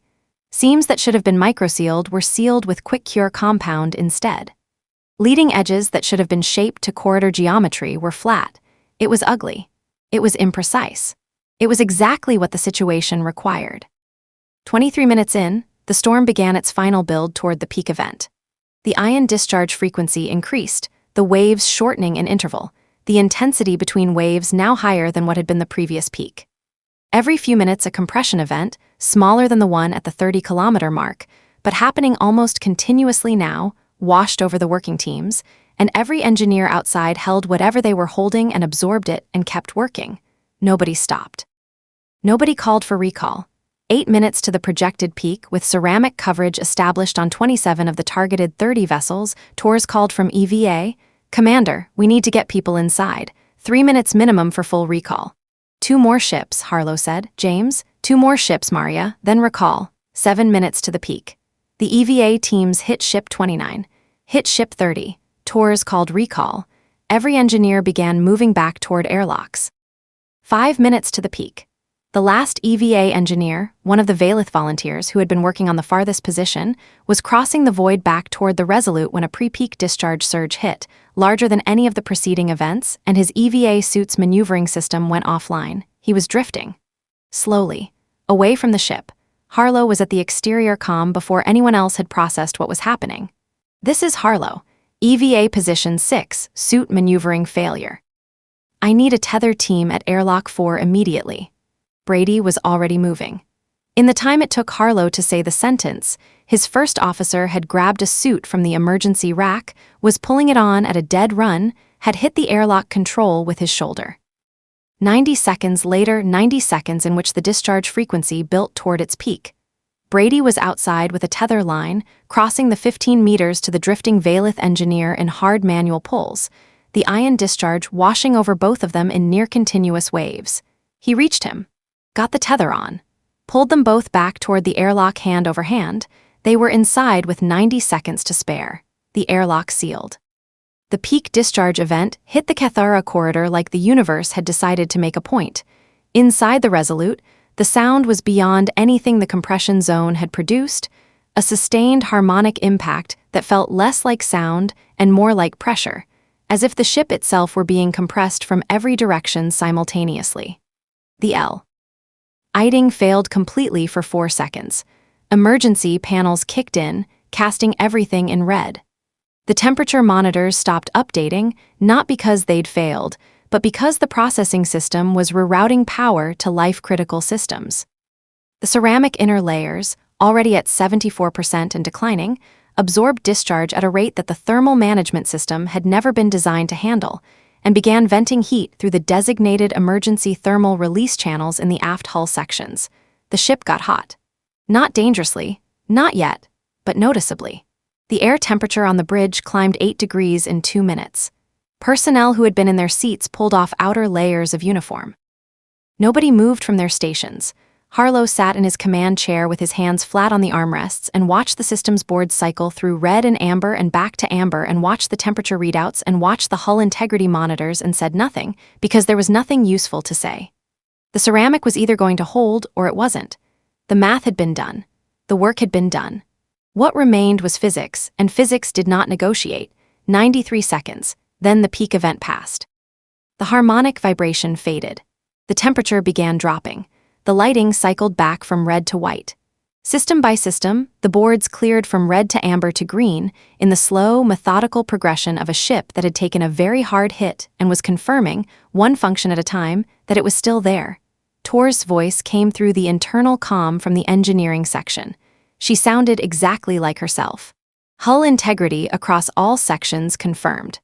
Seams that should have been microsealed were sealed with quick-cure compound instead. Leading edges that should have been shaped to corridor geometry were flat. It was ugly. It was imprecise. It was exactly what the situation required. 23 minutes in, the storm began its final build toward the peak event. The ion discharge frequency increased, the waves shortening in interval, the intensity between waves now higher than what had been the previous peak. Every few minutes a compression event, smaller than the one at the 30-kilometer mark, but happening almost continuously now, washed over the working teams, and every engineer outside held whatever they were holding and absorbed it and kept working. Nobody stopped. Nobody called for recall. 8 minutes to the projected peak, with ceramic coverage established on 27 of the targeted 30 vessels, Tors called from EVA, "Commander, we need to get people inside. 3 minutes minimum for full recall." 2 more ships, Harlow said. James, 2 more ships, Maria, then recall. 7 minutes to the peak. The EVA teams hit ship 29, hit ship 30. Tors called recall. Every engineer began moving back toward airlocks. 5 minutes to the peak. The last EVA engineer, one of the Valith volunteers who had been working on the farthest position, was crossing the void back toward the Resolute when a pre-peak discharge surge hit, larger than any of the preceding events, and his EVA suit's maneuvering system went offline. He was drifting. Slowly. Away from the ship. Harlow was at the exterior comm before anyone else had processed what was happening. "This is Harlow. EVA position 6, suit maneuvering failure. I need a tether team at airlock 4 immediately." Brady was already moving. In the time it took Harlow to say the sentence, his first officer had grabbed a suit from the emergency rack, was pulling it on at a dead run, had hit the airlock control with his shoulder. 90 seconds later, 90 seconds in which the discharge frequency built toward its peak. Brady was outside with a tether line, crossing the 15 meters to the drifting Valith engineer in hard manual pulls, the ion discharge washing over both of them in near-continuous waves. He reached him. Got the tether on, pulled them both back toward the airlock hand over hand. They were inside with 90 seconds to spare. The airlock sealed. The peak discharge event hit the Cathara corridor like the universe had decided to make a point. Inside the Resolute, the sound was beyond anything the compression zone had produced, a sustained harmonic impact that felt less like sound and more like pressure, as if the ship itself were being compressed from every direction simultaneously. The Iding failed completely for 4 seconds. Emergency panels kicked in, casting everything in red. The temperature monitors stopped updating, not because they'd failed, but because the processing system was rerouting power to life-critical systems. The ceramic inner layers, already at 74% and declining, absorbed discharge at a rate that the thermal management system had never been designed to handle, and began venting heat through the designated emergency thermal release channels in the aft hull sections. The ship got hot. Not dangerously, not yet, but noticeably. The air temperature on the bridge climbed 8 degrees in 2 minutes. Personnel who had been in their seats pulled off outer layers of uniform. Nobody moved from their stations. Harlow sat in his command chair with his hands flat on the armrests and watched the system's boards cycle through red and amber and back to amber and watched the temperature readouts and watched the hull integrity monitors and said nothing, because there was nothing useful to say. The ceramic was either going to hold or it wasn't. The math had been done. The work had been done. What remained was physics, and physics did not negotiate. 93 seconds, then the peak event passed. The harmonic vibration faded. The temperature began dropping. The lighting cycled back from red to white. System by system, the boards cleared from red to amber to green in the slow, methodical progression of a ship that had taken a very hard hit and was confirming, one function at a time, that it was still there. Tor's voice came through the internal comm from the engineering section. She sounded exactly like herself. Hull integrity across all sections confirmed.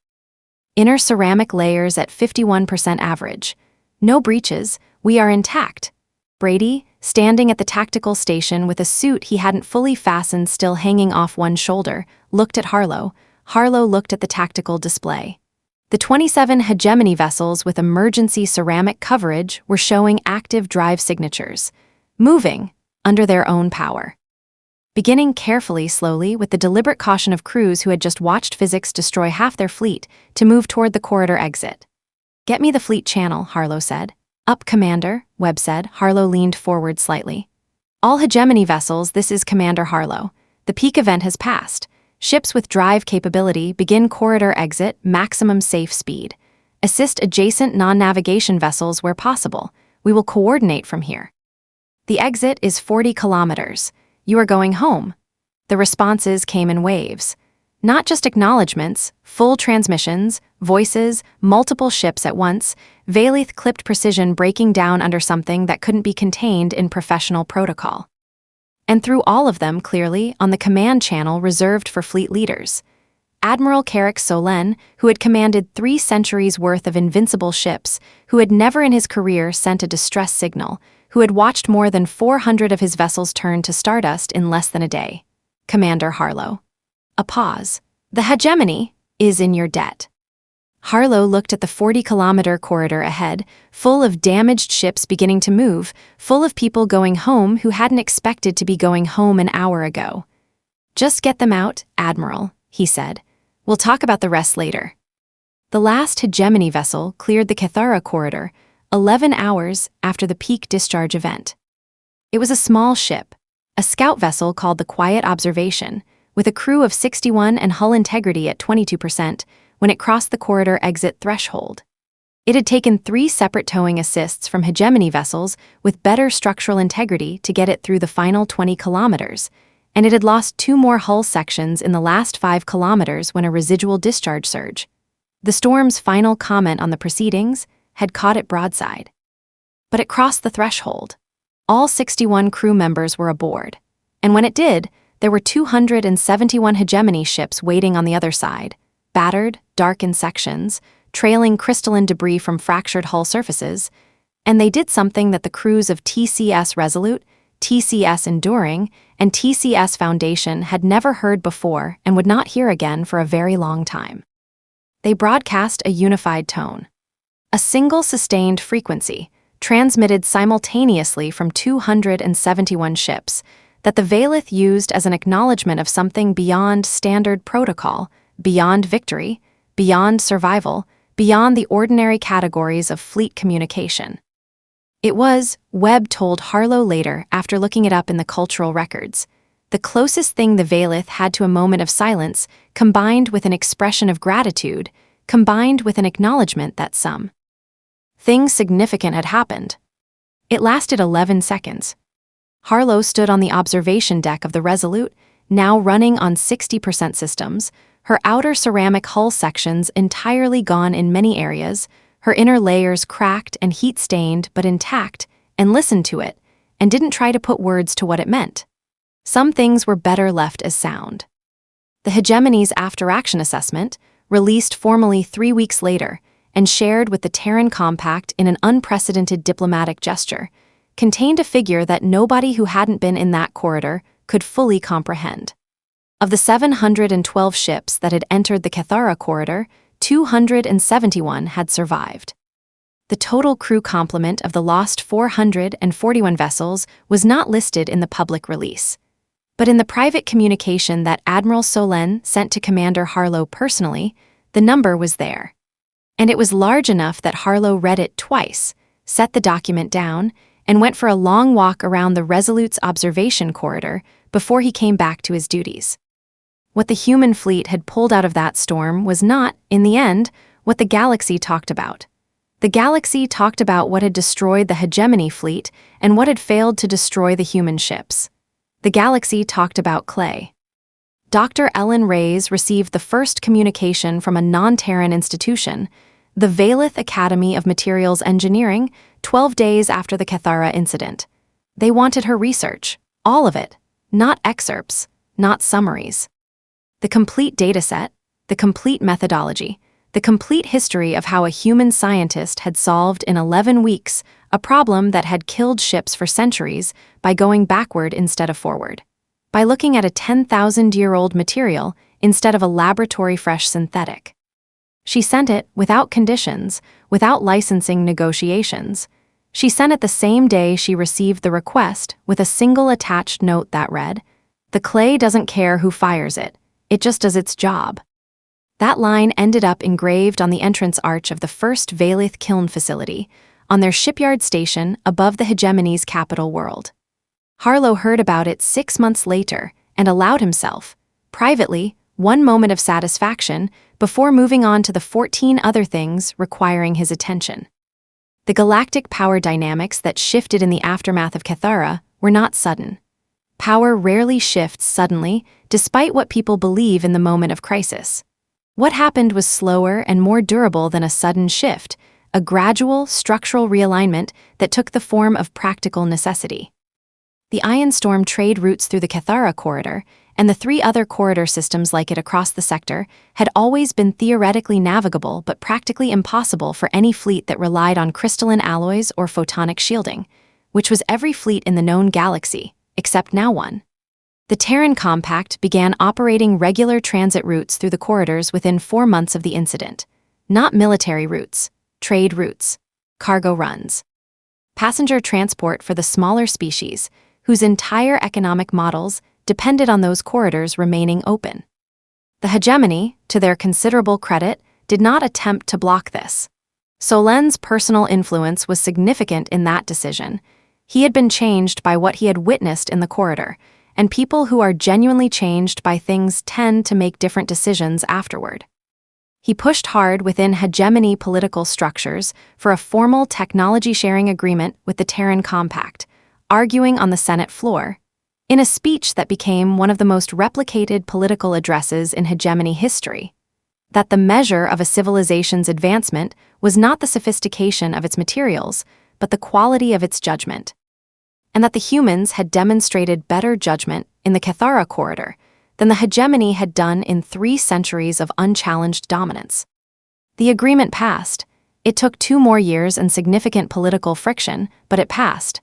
Inner ceramic layers at 51% average. No breaches, we are intact. Brady, standing at the tactical station with a suit he hadn't fully fastened still hanging off one shoulder, looked at Harlow. Harlow looked at the tactical display. The 27 hegemony vessels with emergency ceramic coverage were showing active drive signatures, moving under their own power. Beginning carefully, slowly, with the deliberate caution of crews who had just watched physics destroy half their fleet, to move toward the corridor exit. "Get me the fleet channel," Harlow said. "Up, Commander," Webb said. Harlow leaned forward slightly. "All hegemony vessels, this is Commander Harlow. The peak event has passed. Ships with drive capability begin corridor exit, maximum safe speed. Assist adjacent non-navigation vessels where possible. We will coordinate from here. The exit is 40 kilometers. You are going home." The responses came in waves. Not just acknowledgements, full transmissions, voices, multiple ships at once, Valeth clipped precision breaking down under something that couldn't be contained in professional protocol. And through all of them clearly on the command channel reserved for fleet leaders. Admiral Carrick Solen, who had commanded 3 centuries worth of invincible ships, who had never in his career sent a distress signal, who had watched more than 400 of his vessels turn to stardust in less than a day. Commander Harlow. A pause. "The hegemony is in your debt." Harlow looked at the 40-kilometer corridor ahead, full of damaged ships beginning to move, full of people going home who hadn't expected to be going home an hour ago. "Just get them out, Admiral," he said. "We'll talk about the rest later." The last hegemony vessel cleared the Cathara corridor, 11 hours after the peak discharge event. It was a small ship, a scout vessel called the Quiet Observation, with a crew of 61 and hull integrity at 22% when it crossed the corridor exit threshold. It had taken 3 separate towing assists from hegemony vessels with better structural integrity to get it through the final 20 kilometers, and it had lost 2 more hull sections in the last 5 kilometers when a residual discharge surge. The storm's final comment on the proceedings had caught it broadside. But it crossed the threshold. All 61 crew members were aboard, and when it did, there were 271 hegemony ships waiting on the other side, battered, dark in sections, trailing crystalline debris from fractured hull surfaces, and they did something that the crews of TCS Resolute, TCS Enduring, and TCS Foundation had never heard before and would not hear again for a very long time. They broadcast a unified tone. A single sustained frequency, transmitted simultaneously from 271 ships, that the Valeth used as an acknowledgement of something beyond standard protocol, beyond victory, beyond survival, beyond the ordinary categories of fleet communication. It was, Webb told Harlow later after looking it up in the cultural records, the closest thing the Valeth had to a moment of silence, combined with an expression of gratitude, combined with an acknowledgement that something significant had happened. It lasted 11 seconds. Harlow stood on the observation deck of the Resolute, now running on 60% systems, her outer ceramic hull sections entirely gone in many areas, her inner layers cracked and heat-stained but intact, and listened to it, and didn't try to put words to what it meant. Some things were better left as sound. The hegemony's after-action assessment, released formally 3 weeks later, and shared with the Terran Compact in an unprecedented diplomatic gesture, contained a figure that nobody who hadn't been in that corridor could fully comprehend. Of the 712 ships that had entered the Cathara corridor, 271 had survived. The total crew complement of the lost 441 vessels was not listed in the public release. But in the private communication that Admiral Solen sent to Commander Harlow personally, the number was there. And it was large enough that Harlow read it twice, set the document down, and went for a long walk around the Resolute's observation corridor before he came back to his duties. What the human fleet had pulled out of that storm was not, in the end, what the Galaxy talked about. The Galaxy talked about what had destroyed the Hegemony fleet and what had failed to destroy the human ships. The Galaxy talked about Clay. Dr. Ellen Reyes received the first communication from a non-Terran institution, the Valith Academy of Materials Engineering, 12 days after the Cathara incident. They wanted her research, all of it, not excerpts, not summaries. The complete dataset, the complete methodology, the complete history of how a human scientist had solved in 11 weeks a problem that had killed ships for centuries by going backward instead of forward, by looking at a 10,000-year-old material instead of a laboratory-fresh synthetic. She sent it without conditions, without licensing negotiations. She sent it the same day she received the request with a single attached note that read, "The clay doesn't care who fires it, it just does its job." That line ended up engraved on the entrance arch of the first Valith kiln facility, on their shipyard station above the Hegemony's capital world. Harlow heard about it 6 months later and allowed himself, privately, one moment of satisfaction before moving on to the 14 other things requiring his attention. The galactic power dynamics that shifted in the aftermath of Cathara were not sudden. Power rarely shifts suddenly, despite what people believe in the moment of crisis. What happened was slower and more durable than a sudden shift, a gradual, structural realignment that took the form of practical necessity. The Ion Storm trade routes through the Cathara corridor, and the 3 other corridor systems like it across the sector, had always been theoretically navigable but practically impossible for any fleet that relied on crystalline alloys or photonic shielding, which was every fleet in the known galaxy, except now one. The Terran Compact began operating regular transit routes through the corridors within 4 months of the incident. Not military routes, trade routes, cargo runs. Passenger transport for the smaller species, whose entire economic models depended on those corridors remaining open. The Hegemony, to their considerable credit, did not attempt to block this. Solen's personal influence was significant in that decision. He had been changed by what he had witnessed in the corridor, and people who are genuinely changed by things tend to make different decisions afterward. He pushed hard within Hegemony political structures for a formal technology-sharing agreement with the Terran Compact, arguing on the Senate floor, in a speech that became one of the most replicated political addresses in Hegemony history, that the measure of a civilization's advancement was not the sophistication of its materials, but the quality of its judgment, and that the humans had demonstrated better judgment in the Cathara corridor than the Hegemony had done in 3 centuries of unchallenged dominance. The agreement passed. It took 2 more years and significant political friction, but it passed.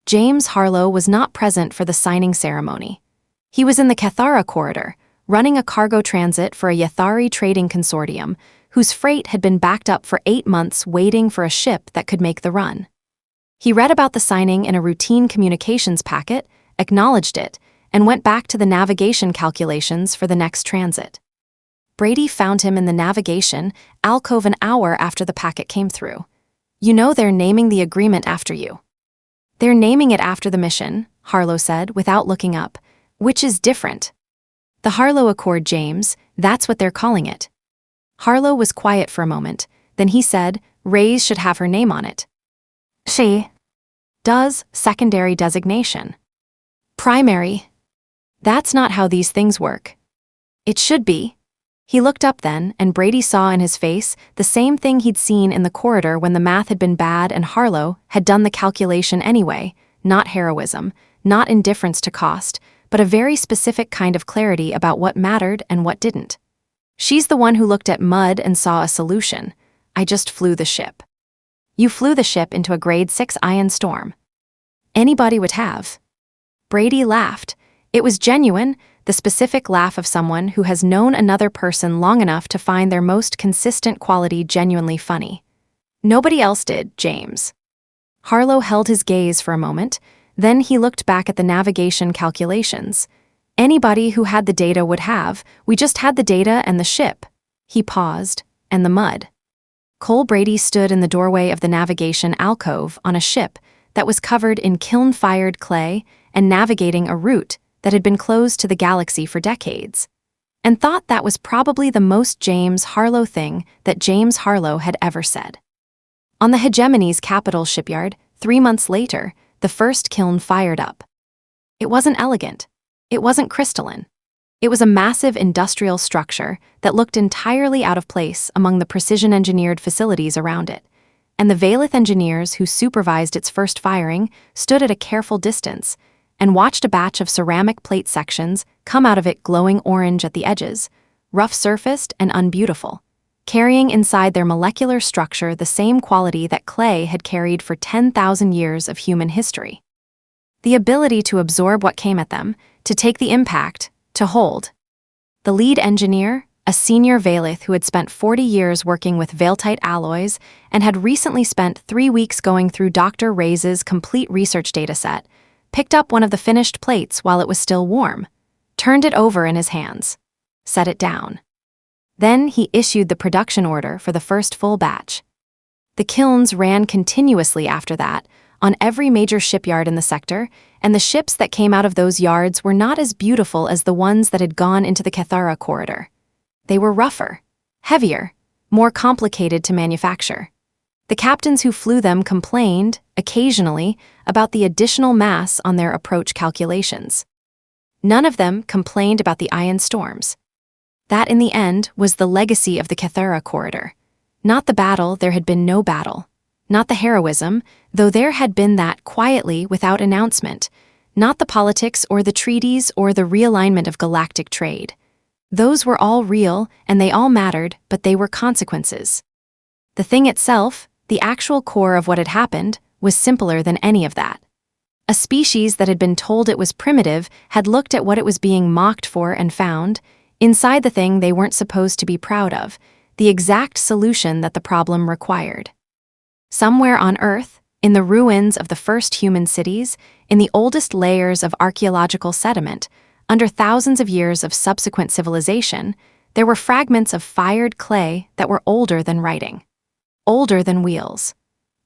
James Harlow was not present for the signing ceremony. He was in the Cathara corridor, running a cargo transit for a Yathari trading consortium, whose freight had been backed up for 8 months waiting for a ship that could make the run. He read about the signing in a routine communications packet, acknowledged it, and went back to the navigation calculations for the next transit. Brady found him in the navigation alcove an hour after the packet came through. "You know they're naming the agreement after you." "They're naming it after the mission," Harlow said without looking up, "which is different." "The Harlow Accord, James, that's what they're calling it." Harlow was quiet for a moment, then he said, "Reyes should have her name on it." "She does, secondary designation. Primary. That's not how these things work." "It should be." He looked up then, and Brady saw in his face the same thing he'd seen in the corridor when the math had been bad and Harlow had done the calculation anyway, not heroism, not indifference to cost, but a very specific kind of clarity about what mattered and what didn't. "She's the one who looked at mud and saw a solution. I just flew the ship." "You flew the ship into a grade 6 ion storm." "Anybody would have." Brady laughed. It was genuine, the specific laugh of someone who has known another person long enough to find their most consistent quality genuinely funny. Nobody else did, James. Harlow held his gaze for a moment, then he looked back at the navigation calculations. Anybody who had the data would have, we just had the data and the ship. He paused, and the mud. Cole Brady stood in the doorway of the navigation alcove on a ship that was covered in kiln-fired clay and navigating a route that had been closed to the galaxy for decades, and thought that was probably the most James Harlow thing that James Harlow had ever said. On the hegemony's capital shipyard, 3 months later, the first kiln fired up. It wasn't elegant. It wasn't crystalline. It was a massive industrial structure that looked entirely out of place among the precision-engineered facilities around it, and the Valith engineers who supervised its first firing stood at a careful distance and watched a batch of ceramic plate sections come out of it glowing orange at the edges, rough-surfaced and unbeautiful, carrying inside their molecular structure the same quality that clay had carried for 10,000 years of human history. The ability to absorb what came at them, to take the impact, to hold. The lead engineer, a senior Valith who had spent 40 years working with Vailtite alloys and had recently spent 3 weeks going through Dr. Reyes' complete research dataset, picked up one of the finished plates while it was still warm, turned it over in his hands, set it down. Then he issued the production order for the first full batch. The kilns ran continuously after that, on every major shipyard in the sector, and the ships that came out of those yards were not as beautiful as the ones that had gone into the Cathara corridor. They were rougher, heavier, more complicated to manufacture. The captains who flew them complained, occasionally, about the additional mass on their approach calculations. None of them complained about the ion storms. That, in the end, was the legacy of the Cathara corridor. Not the battle, there had been no battle. Not the heroism, though there had been that quietly without announcement. Not the politics or the treaties or the realignment of galactic trade. Those were all real and they all mattered, but they were consequences. The thing itself, the actual core of what had happened, was simpler than any of that. A species that had been told it was primitive had looked at what it was being mocked for and found, inside the thing they weren't supposed to be proud of, the exact solution that the problem required. Somewhere on Earth, in the ruins of the first human cities, in the oldest layers of archaeological sediment, under thousands of years of subsequent civilization, there were fragments of fired clay that were older than writing, older than wheels,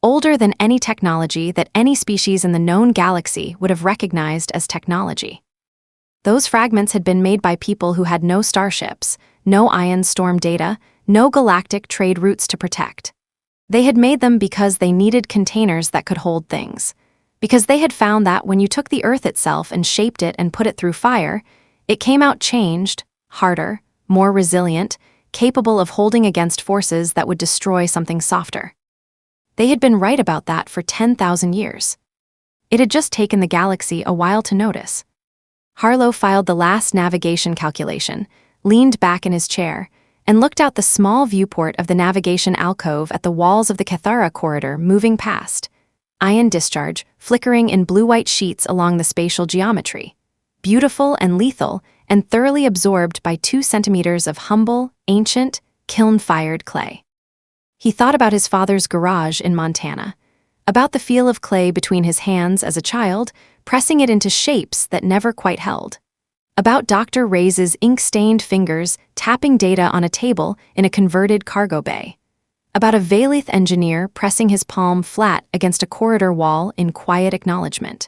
older than any technology that any species in the known galaxy would have recognized as technology. Those fragments had been made by people who had no starships, no ion storm data, no galactic trade routes to protect. They had made them because they needed containers that could hold things, because they had found that when you took the Earth itself and shaped it and put it through fire, it came out changed, harder, more resilient, capable of holding against forces that would destroy something softer. They had been right about that for 10,000 years. It had just taken the galaxy a while to notice. Harlow filed the last navigation calculation, leaned back in his chair, and looked out the small viewport of the navigation alcove at the walls of the Cathara corridor moving past, ion discharge flickering in blue-white sheets along the spatial geometry, beautiful and lethal and thoroughly absorbed by 2 centimeters of humble, ancient, kiln-fired clay. He thought about his father's garage in Montana, about the feel of clay between his hands as a child, pressing it into shapes that never quite held. About Dr. Reyes' ink-stained fingers tapping data on a table in a converted cargo bay. About a Valith engineer pressing his palm flat against a corridor wall in quiet acknowledgement.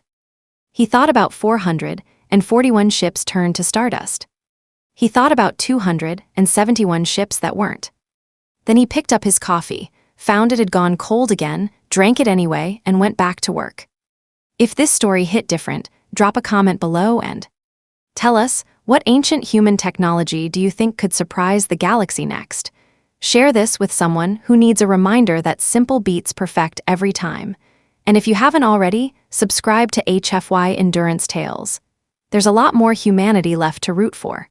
He thought about 441 ships turned to stardust. He thought about 271 ships that weren't. Then he picked up his coffee, found it had gone cold again, drank it anyway, and went back to work. If this story hit different, drop a comment below and tell us, what ancient human technology do you think could surprise the galaxy next? Share this with someone who needs a reminder that simple beats perfect every time. And if you haven't already, subscribe to HFY Endurance Tales. There's a lot more humanity left to root for.